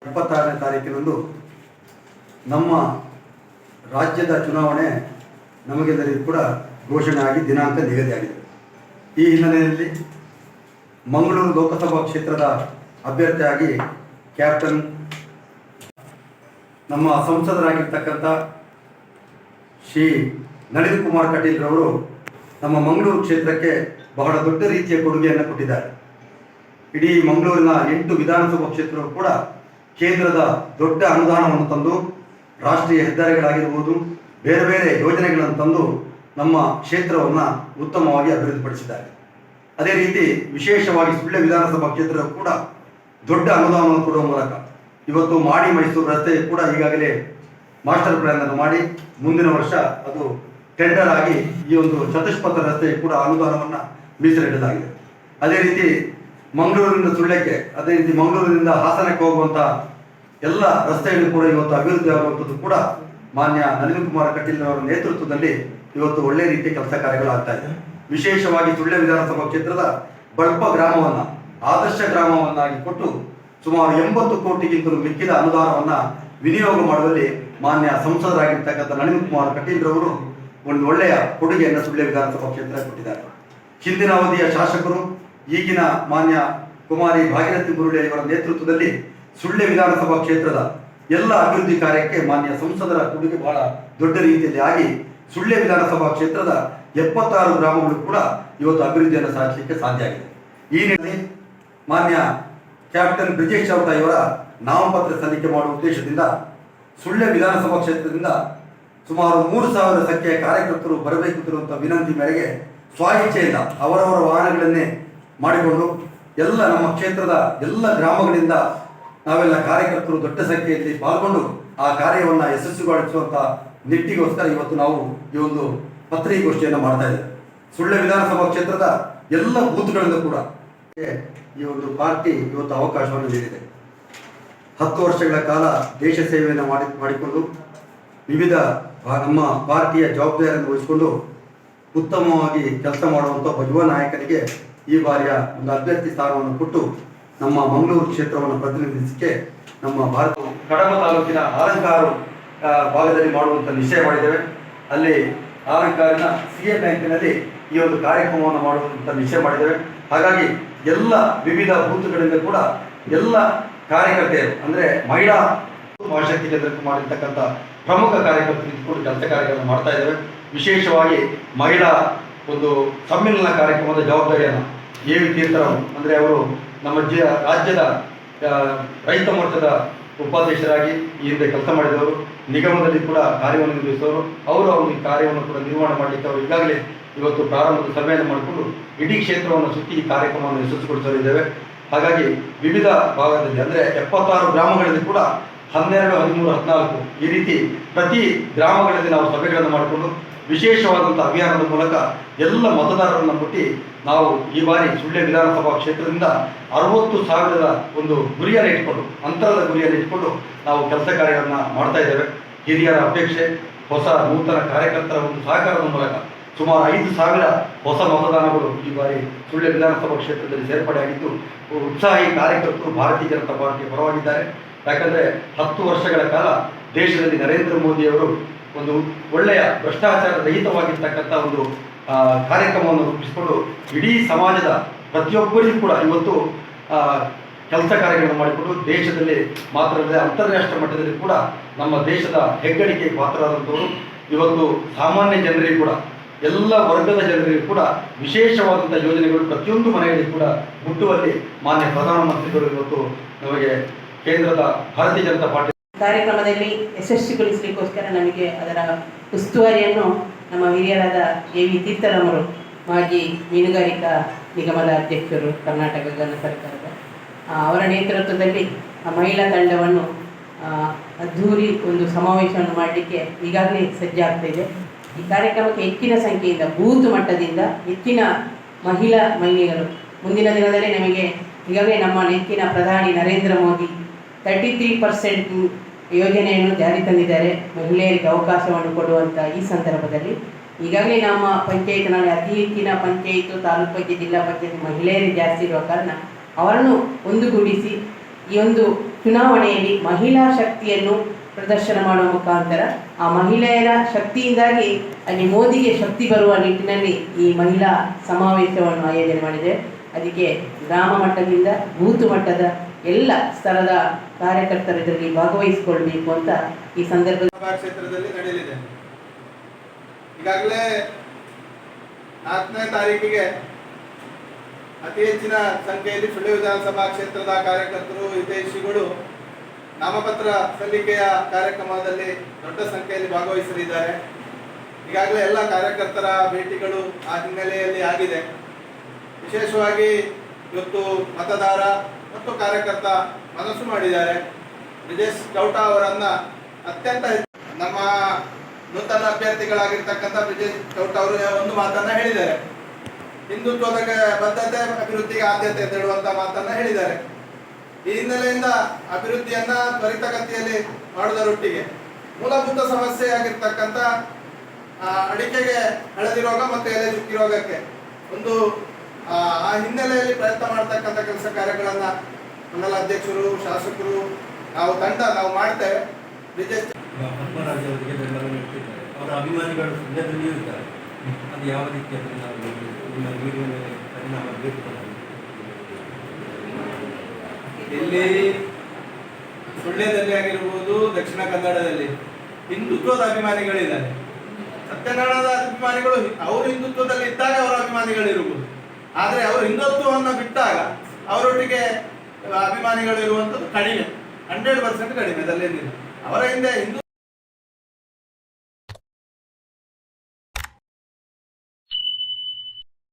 26ನೇ ತಾರೀಕಿನಂದು ನಮ್ಮ ರಾಜ್ಯದ ಚುನಾವಣೆ ನಮಗೆಲ್ಲರಿಗೂ ಕೂಡ ಘೋಷಣೆ ಆಗಿ ದಿನಾಂಕ ನಿಗದಿಯಾಗಿದೆ. ಈ ಹಿನ್ನೆಲೆಯಲ್ಲಿ ಮಂಗಳೂರು ಲೋಕಸಭಾ ಕ್ಷೇತ್ರದ ಅಭ್ಯರ್ಥಿಯಾಗಿ ಕ್ಯಾಪ್ಟನ್ ನಮ್ಮ ಸಂಸದರಾಗಿರ್ತಕ್ಕಂಥ ಶ್ರೀ ನಳಿನ್ ಕುಮಾರ್ ಕಟೀಲ್ ರವರು ನಮ್ಮ ಮಂಗಳೂರು ಕ್ಷೇತ್ರಕ್ಕೆ ಬಹಳ ದೊಡ್ಡ ರೀತಿಯ ಕೊಡುಗೆಯನ್ನು ಕೊಟ್ಟಿದ್ದಾರೆ. ಇಡೀ ಮಂಗಳೂರಿನ 8 ವಿಧಾನಸಭಾ ಕ್ಷೇತ್ರವು ಕೂಡ ಕೇಂದ್ರದ ದೊಡ್ಡ ಅನುದಾನವನ್ನು ತಂದು ರಾಷ್ಟ್ರೀಯ ಹೆದ್ದಾರಿಗಳಾಗಿರ್ಬೋದು, ಬೇರೆ ಬೇರೆ ಯೋಜನೆಗಳನ್ನು ತಂದು ನಮ್ಮ ಕ್ಷೇತ್ರವನ್ನು ಉತ್ತಮವಾಗಿ ಅಭಿವೃದ್ಧಿಪಡಿಸಿದ್ದಾರೆ. ಅದೇ ರೀತಿ ವಿಶೇಷವಾಗಿ ಸುಳ್ಯ ವಿಧಾನಸಭಾ ಕ್ಷೇತ್ರವು ಕೂಡ ದೊಡ್ಡ ಅನುದಾನವನ್ನು ಕೊಡುವ ಮೂಲಕ ಇವತ್ತು ಮಾಡಿ ಮೈಸೂರು ರಸ್ತೆ ಕೂಡ ಈಗಾಗಲೇ ಮಾಸ್ಟರ್ ಪ್ಲಾನ್ ಅನ್ನು ಮಾಡಿ ಮುಂದಿನ ವರ್ಷ ಅದು ಟೆಂಡರ್ ಆಗಿ ಈ ಒಂದು ಚತುಷ್ಪಥ ರಸ್ತೆ ಕೂಡ ಅನುದಾನವನ್ನು ಮೀಸಲಿಡಲಾಗಿದೆ. ಅದೇ ರೀತಿ ಮಂಗಳೂರಿನಿಂದ ಸುಳ್ಯಕ್ಕೆ, ಅದೇ ರೀತಿ ಮಂಗಳೂರಿನಿಂದ ಹಾಸನಕ್ಕೆ ಹೋಗುವಂಥ ಎಲ್ಲ ರಸ್ತೆಗಳು ಕೂಡ ಇವತ್ತು ಅಭಿವೃದ್ಧಿ ಆಗುವಂಥದ್ದು ಕೂಡ ಮಾನ್ಯ ನಳಿನ್ ಕುಮಾರ್ ಕಟೀಲ್ ಅವರ ನೇತೃತ್ವದಲ್ಲಿ ಇವತ್ತು ಒಳ್ಳೆ ರೀತಿಯ ಕೆಲಸ ಕಾರ್ಯಗಳು ಆಗ್ತಾ ಇದೆ. ವಿಶೇಷವಾಗಿ ಸುಳ್ಯ ವಿಧಾನಸಭಾ ಕ್ಷೇತ್ರದ ಬಳ್ಪ ಗ್ರಾಮವನ್ನು ಆದರ್ಶ ಗ್ರಾಮವನ್ನಾಗಿ ಕೊಟ್ಟು ಸುಮಾರು 80 ಕೋಟಿಗಿಂತಲೂ ಮಿಕ್ಕಿದ ಅನುದಾನವನ್ನು ವಿನಿಯೋಗ ಮಾಡುವಲ್ಲಿ ಮಾನ್ಯ ಸಂಸದರಾಗಿರ್ತಕ್ಕಂಥ ನಳಿನ್ ಕುಮಾರ್ ಕಟೀಲ್ ರವರು ಒಂದು ಒಳ್ಳೆಯ ಕೊಡುಗೆಯನ್ನು ಸುಳ್ಯ ವಿಧಾನಸಭಾ ಕ್ಷೇತ್ರ ಕೊಟ್ಟಿದ್ದಾರೆ. ಹಿಂದಿನ ಅವಧಿಯ ಶಾಸಕರು ಈಗಿನ ಮಾನ್ಯ ಕುಮಾರಿ ಭಾಗೀರಥಿ ಬುರುಡೆ ಇವರ ನೇತೃತ್ವದಲ್ಲಿ ಸುಳ್ಯ ವಿಧಾನಸಭಾ ಕ್ಷೇತ್ರದ ಎಲ್ಲ ಅಭಿವೃದ್ಧಿ ಕಾರ್ಯಕ್ಕೆ ಮಾನ್ಯ ಸಂಸದರ ಕೊಡುಗೆ ಬಹಳ ದೊಡ್ಡ ರೀತಿಯಲ್ಲಿ ಆಗಿ ಸುಳ್ಯ ವಿಧಾನಸಭಾ ಕ್ಷೇತ್ರದ 76 ಗ್ರಾಮಗಳು ಕೂಡ ಇವತ್ತು ಅಭಿವೃದ್ಧಿಯನ್ನು ಸಾಧಿಸಲಿಕ್ಕೆ ಸಾಧ್ಯ ಆಗಿದೆ. ಈ ನಿಟ್ಟಿನಲ್ಲಿ ಮಾನ್ಯ ಕ್ಯಾಪ್ಟನ್ ಬ್ರಿಜೇಶ್ ಚೌಟ ಇವರ ನಾಮಪತ್ರ ಸಲ್ಲಿಕೆ ಮಾಡುವ ಉದ್ದೇಶದಿಂದ ಸುಳ್ಯ ವಿಧಾನಸಭಾ ಕ್ಷೇತ್ರದಿಂದ ಸುಮಾರು 3000 ಸಂಖ್ಯೆಯ ಕಾರ್ಯಕರ್ತರು ಬರಬೇಕಿರುವಂಥ ವಿನಂತಿ ಮೇರೆಗೆ ಸ್ವಇಚ್ಛೆಯಿಂದ ಅವರವರ ವಾಹನಗಳನ್ನೇ ಮಾಡಿಕೊಂಡು ಎಲ್ಲ ನಮ್ಮ ಕ್ಷೇತ್ರದ ಎಲ್ಲ ಗ್ರಾಮಗಳಿಂದ ನಾವೆಲ್ಲ ಕಾರ್ಯಕರ್ತರು ದೊಡ್ಡ ಸಂಖ್ಯೆಯಲ್ಲಿ ಪಾಲ್ಗೊಂಡು ಆ ಕಾರ್ಯವನ್ನು ಯಶಸ್ವಿಗೊಳಿಸುವಂಥ ನಿಟ್ಟಿಗೋಸ್ಕರ ಇವತ್ತು ನಾವು ಈ ಒಂದು ಪತ್ರಿಕಾಗೋಷ್ಠಿಯನ್ನು ಮಾಡ್ತಾ ಇದ್ದೇವೆ. ಸುಳ್ಯ ವಿಧಾನಸಭಾ ಕ್ಷೇತ್ರದ ಎಲ್ಲ ಬೂತ್ಗಳಿಂದ ಕೂಡ ಈ ಒಂದು ಪಾರ್ಟಿ ಇವತ್ತು ಅವಕಾಶವನ್ನು ನೀಡಿದೆ. 10 ವರ್ಷಗಳ ಕಾಲ ದೇಶ ಸೇವೆಯನ್ನು ಮಾಡಿಕೊಂಡು ವಿವಿಧ ನಮ್ಮ ಪಾರ್ಟಿಯ ಜವಾಬ್ದಾರಿಯನ್ನು ವಹಿಸಿಕೊಂಡು ಉತ್ತಮವಾಗಿ ಕೆಲಸ ಮಾಡುವಂಥ ಯುವ ನಾಯಕನಿಗೆ ಈ ಬಾರಿಯ ಒಂದು ಅಭ್ಯರ್ಥಿ ಸ್ಥಾನವನ್ನು ಕೊಟ್ಟು ನಮ್ಮ ಮಂಗಳೂರು ಕ್ಷೇತ್ರವನ್ನು ಪ್ರತಿನಿಧಿಸಲಿಕ್ಕೆ ನಮ್ಮ ಭಾರತ ಕಡಬ ತಾಲೂಕಿನ ಆಲಂಕಾರು ಭಾಗದಲ್ಲಿ ಮಾಡುವಂಥ ನಿಶ್ಚಯ ಮಾಡಿದ್ದೇವೆ. ಅಲ್ಲಿ ಆಲಂಕಾರಿನ CA ಬ್ಯಾಂಕಿನಲ್ಲಿ ಈ ಒಂದು ಕಾರ್ಯಕ್ರಮವನ್ನು ಮಾಡುವಂಥ ನಿಶ್ಚಯ ಮಾಡಿದ್ದೇವೆ. ಹಾಗಾಗಿ ಎಲ್ಲ ವಿವಿಧ ಬೂತ್ಗಳಿಂದ ಕೂಡ ಎಲ್ಲ ಕಾರ್ಯಕರ್ತೆಯರು ಅಂದರೆ ಮಹಿಳಾ ಶಕ್ತಿ ಕೇಂದ್ರಕ್ಕೆ ಮಾಡಿರ್ತಕ್ಕಂಥ ಪ್ರಮುಖ ಕಾರ್ಯಕರ್ತರು ಇದ್ದುಕೊಂಡು ಕೆಲಸ ಕಾರ್ಯಗಳನ್ನು ಮಾಡ್ತಾ ಇದ್ದೇವೆ. ವಿಶೇಷವಾಗಿ ಮಹಿಳಾ ಒಂದು ಸಮ್ಮೇಳನ ಕಾರ್ಯಕ್ರಮದ ಜವಾಬ್ದಾರಿಯನ್ನು AV ತೀರ್ಥರಾವ್ ಅಂದರೆ ಅವರು ನಮ್ಮ ರಾಜ್ಯದ ರೈತ ಮೋರ್ಚಾದ ಉಪಾಧ್ಯಕ್ಷರಾಗಿ ಈ ಹಿಂದೆ ಕೆಲಸ ಮಾಡಿದವರು, ನಿಗಮದಲ್ಲಿ ಕೂಡ ಕಾರ್ಯವನ್ನು ನಿರ್ವಹಿಸಿದವರು, ಅವರು ಈ ಕಾರ್ಯವನ್ನು ಕೂಡ ನಿರ್ವಹಣೆ ಮಾಡಲಿಕ್ಕೆ ಅವರು ಈಗಾಗಲೇ ಇವತ್ತು ಪ್ರಾರಂಭದ ಸಭೆಯನ್ನು ಮಾಡಿಕೊಂಡು ಇಡೀ ಕ್ಷೇತ್ರವನ್ನು ಸುತ್ತಿ ಈ ಕಾರ್ಯಕ್ರಮವನ್ನು ಯಶಸ್ವಿಗೊಳಿಸಲಿದ್ದೇವೆ. ಹಾಗಾಗಿ ವಿವಿಧ ಭಾಗದಲ್ಲಿ ಅಂದರೆ 76 ಗ್ರಾಮಗಳಲ್ಲಿ ಕೂಡ 12, 13, 14 ಈ ರೀತಿ ಪ್ರತಿ ಗ್ರಾಮಗಳಲ್ಲಿ ನಾವು ಸಭೆಗಳನ್ನು ಮಾಡಿಕೊಂಡು ವಿಶೇಷವಾದಂಥ ಅಭಿಯಾನದ ಮೂಲಕ ಎಲ್ಲ ಮತದಾರರನ್ನು ಮುಟ್ಟಿ ನಾವು ಈ ಬಾರಿ ಸುಳ್ಯ ವಿಧಾನಸಭಾ ಕ್ಷೇತ್ರದಿಂದ 60,000 ಒಂದು ಗುರಿಯನ್ನು ಇಟ್ಕೊಂಡು, ಅಂತರದ ಗುರಿಯನ್ನು ಇಟ್ಕೊಂಡು ನಾವು ಕೆಲಸ ಕಾರ್ಯವನ್ನು ಮಾಡ್ತಾ ಇದ್ದೇವೆ. ಹಿರಿಯರ ಅಪೇಕ್ಷೆ, ಹೊಸ ನೂತನ ಕಾರ್ಯಕರ್ತರ ಒಂದು ಸಹಕಾರದ ಮೂಲಕ ಸುಮಾರು 5,000 ಹೊಸ ಮತದಾನಗಳು ಈ ಬಾರಿ ಸುಳ್ಯ ವಿಧಾನಸಭಾ ಕ್ಷೇತ್ರದಲ್ಲಿ ಸೇರ್ಪಡೆಯಾಗಿದ್ದು ಉತ್ಸಾಹಿ ಕಾರ್ಯಕರ್ತರು ಭಾರತೀಯ ಜನತಾ ಪಾರ್ಟಿಯ ಪರವಾಗಿದ್ದಾರೆ. ಯಾಕಂದರೆ 10 ವರ್ಷಗಳ ಕಾಲ ದೇಶದಲ್ಲಿ ನರೇಂದ್ರ ಮೋದಿಯವರು ಒಂದು ಒಳ್ಳೆಯ ಭ್ರಷ್ಟಾಚಾರ ರಹಿತವಾಗಿರ್ತಕ್ಕಂಥ ಒಂದು ಕಾರ್ಯಕ್ರಮವನ್ನು ರೂಪಿಸಿಕೊಂಡು ಇಡೀ ಸಮಾಜದ ಪ್ರತಿಯೊಬ್ಬರಿಗೂ ಕೂಡ ಇವತ್ತು ಕೆಲಸ ಕಾರ್ಯಗಳನ್ನು ಮಾಡಿಕೊಂಡು ದೇಶದಲ್ಲಿ ಮಾತ್ರವಲ್ಲದೆ ಅಂತಾರಾಷ್ಟ್ರೀಯ ಮಟ್ಟದಲ್ಲಿ ಕೂಡ ನಮ್ಮ ದೇಶದ ಹೆಗ್ಗಳಿಕೆಗೆ ಪಾತ್ರರಾದಂಥವರು. ಇವತ್ತು ಸಾಮಾನ್ಯ ಜನರಿಗೂ ಕೂಡ ಎಲ್ಲ ವರ್ಗದ ಜನರಿಗೂ ಕೂಡ ವಿಶೇಷವಾದಂಥ ಯೋಜನೆಗಳು ಪ್ರತಿಯೊಂದು ಮನೆಯಲ್ಲಿ ಕೂಡ ಮುಟ್ಟುವಲ್ಲಿ ಮಾನ್ಯ ಪ್ರಧಾನಮಂತ್ರಿಗಳು ಇವತ್ತು ನಮಗೆ ಕೇಂದ್ರದ ಭಾರತೀಯ ಜನತಾ ಪಾರ್ಟಿ ಕಾರ್ಯಕ್ರಮದಲ್ಲಿ ಯಶಸ್ವಿಗೊಳಿಸಲಿಕ್ಕೋಸ್ಕರ ನಮಗೆ ಅದರ ಉಸ್ತುವಾರಿಯನ್ನು ನಮ್ಮ ಹಿರಿಯರಾದ AV ತೀರ್ಥರಾಮರು, ಮಾಜಿ ಮೀನುಗಾರಿಕಾ ನಿಗಮದ ಅಧ್ಯಕ್ಷರು ಕರ್ನಾಟಕ ಘನ ಸರ್ಕಾರದ, ಅವರ ನೇತೃತ್ವದಲ್ಲಿ ಮಹಿಳಾ ತಂಡವನ್ನು ಅದ್ಧೂರಿ ಒಂದು ಸಮಾವೇಶವನ್ನು ಮಾಡಲಿಕ್ಕೆ ಈಗಾಗಲೇ ಸಜ್ಜಾಗ್ತಾಯಿದೆ. ಈ ಕಾರ್ಯಕ್ರಮಕ್ಕೆ ಹೆಚ್ಚಿನ ಸಂಖ್ಯೆಯಿಂದ ಬೂತ್ ಮಟ್ಟದಿಂದ ಹೆಚ್ಚಿನ ಮಹಿಳೆಯರು ಮುಂದಿನ ದಿನದಲ್ಲಿ ನಮಗೆ ಈಗಾಗಲೇ ನಮ್ಮ ನೆಚ್ಚಿನ ಪ್ರಧಾನಿ ನರೇಂದ್ರ ಮೋದಿ 33% ಯೋಜನೆಯನ್ನು ಜಾರಿ ತಂದಿದ್ದಾರೆ ಮಹಿಳೆಯರಿಗೆ ಅವಕಾಶವನ್ನು ಕೊಡುವಂಥ ಈ ಸಂದರ್ಭದಲ್ಲಿ. ಈಗಾಗಲೇ ನಮ್ಮ ಪಂಚಾಯತ್ನಲ್ಲಿ ಅತಿ ಹೆಚ್ಚಿನ ಪಂಚಾಯತು, ತಾಲೂಕು ಪಂಚಾಯತ್, ಜಿಲ್ಲಾ ಪಂಚಾಯತ್ ಮಹಿಳೆಯರೇ ಜಾಸ್ತಿ ಇರುವ ಕಾರಣ ಅವರನ್ನು ಒಂದುಗೂಡಿಸಿ ಈ ಒಂದು ಚುನಾವಣೆಯಲ್ಲಿ ಮಹಿಳಾ ಶಕ್ತಿಯನ್ನು ಪ್ರದರ್ಶನ ಮಾಡುವ ಮುಖಾಂತರ ಆ ಮಹಿಳೆಯರ ಶಕ್ತಿಯಿಂದಾಗಿ ಅಲ್ಲಿ ಮೋದಿಗೆ ಶಕ್ತಿ ಬರುವ ನಿಟ್ಟಿನಲ್ಲಿ ಈ ಮಹಿಳಾ ಸಮಾವೇಶವನ್ನು ಆಯೋಜನೆ ಮಾಡಿದೆ. ಅದಕ್ಕೆ ಗ್ರಾಮ ಮಟ್ಟದಿಂದ ಬೂತ್ ಮಟ್ಟದ ಎಲ್ಲ ಸ್ತರದ ಕಾರ್ಯಕರ್ತರು ಇದರಲ್ಲಿ ಭಾಗವಹಿಸಿಕೊಳ್ಬೇಕು ಅಂತ ಈ ಸಂದರ್ಭದಲ್ಲಿ ಕ್ಷೇತ್ರದಲ್ಲಿ ನಡೆಯಲಿದೆ. ಈಗಾಗಲೇ 4ನೇ ತಾರೀಕಿಗೆ ಅತಿ ಹೆಚ್ಚಿನ ಸಂಖ್ಯೆಯಲ್ಲಿ ಸುಳ್ಯ ವಿಧಾನಸಭಾ ಕ್ಷೇತ್ರದ ಕಾರ್ಯಕರ್ತರು ಹಿತೈಷಿಗಳು ನಾಮಪತ್ರ ಸಲ್ಲಿಕೆಯ ಕಾರ್ಯಕ್ರಮದಲ್ಲಿ ದೊಡ್ಡ ಸಂಖ್ಯೆಯಲ್ಲಿ ಭಾಗವಹಿಸಲಿದ್ದಾರೆ. ಈಗಾಗಲೇ ಎಲ್ಲ ಕಾರ್ಯಕರ್ತರ ಭೇಟಿಗಳು ಆ ಹಿನ್ನೆಲೆಯಲ್ಲಿ ಆಗಿದೆ. ವಿಶೇಷವಾಗಿ ಇವತ್ತು ಮತದಾರ ಮತ್ತು ಕಾರ್ಯಕರ್ತ ಮನಸ್ಸು ಮಾಡಿದ್ದಾರೆ. ಬ್ರಿಜೇಶ್ ಚೌಟ ಅವರನ್ನ ಅತ್ಯಂತ ನಮ್ಮ ನೂತನ ಅಭ್ಯರ್ಥಿಗಳಾಗಿರ್ತಕ್ಕಂಥ ಬ್ರಿಜೇಶ್ ಚೌಟ ಅವರು ಒಂದು ಮಾತನ್ನ ಹೇಳಿದ್ದಾರೆ. ಹಿಂದುತ್ವದ ಬದ್ಧತೆ ಅಭಿವೃದ್ಧಿಗೆ ಆದ್ಯತೆ ಅಂತ ಹೇಳುವಂತ ಮಾತನ್ನ ಹೇಳಿದ್ದಾರೆ. ಈ ಹಿನ್ನೆಲೆಯಿಂದ ಅಭಿವೃದ್ಧಿಯನ್ನ ತ್ವರಿತಗತಿಯಲ್ಲಿ ಮಾಡುವುದರೊಟ್ಟಿಗೆ ಮೂಲಭೂತ ಸಮಸ್ಯೆಯಾಗಿರ್ತಕ್ಕಂಥ ಅಡಿಕೆಗೆ ಹಳದಿ ರೋಗ ಮತ್ತು ಎಲೆ ಚುಕ್ಕಿ ರೋಗಕ್ಕೆ ಒಂದು ಆ ಹಿನ್ನೆಲೆಯಲ್ಲಿ ಪ್ರಯತ್ನ ಮಾಡ್ತಕ್ಕಂಥ ಕೆಲಸ ಕಾರ್ಯಗಳನ್ನ ಮಂಡಲ ಅಧ್ಯಕ್ಷರು, ಶಾಸಕರು, ನಾವು ಮಾಡ್ತೇವೆ. ಪದ್ಮರಾಜ್ ಅವರಿಗೆ ಬೆಂಬಲ ನೀಡುತ್ತಿದ್ದಾರೆ. ಅವರ ಅಭಿಮಾನಿಗಳು ಸುಳ್ಯದಲ್ಲಿಯೂ ಇದ್ದಾರೆ. ಅದು ಯಾವ ರೀತಿಯ ಪರಿಣಾಮ ನಿಮ್ಮ ನೀರಿನ ಮೇಲೆ ಪರಿಣಾಮ ಬೀರುತ್ತದೆ? ಇಲ್ಲಿ ಸುಳ್ಯದಲ್ಲಿ ಆಗಿರ್ಬೋದು, ದಕ್ಷಿಣ ಕನ್ನಡದಲ್ಲಿ ಹಿಂದುತ್ವದ ಅಭಿಮಾನಿಗಳಿದ್ದಾರೆ. ಸತ್ಯನಾರಾಯಣದ ಅಭಿಮಾನಿಗಳು ಅವರು ಹಿಂದುತ್ವದಲ್ಲಿ ಇದ್ದಾಗ ಅವರ ಅಭಿಮಾನಿಗಳಿರುವುದು. ಆದರೆ ಅವರು ಹಿಂದುತ್ವವನ್ನು ಬಿಟ್ಟಾಗ ಅವರೊಟ್ಟಿಗೆ ಅಭಿಮಾನಿಗಳು ಇರುವಂಥದ್ದು ಕಡಿಮೆ, 100% ಕಡಿಮೆ. ಅದಲ್ಲೇನಿಲ್ಲ. ಅವರ ಹಿಂದೆ ಹಿಂದೂ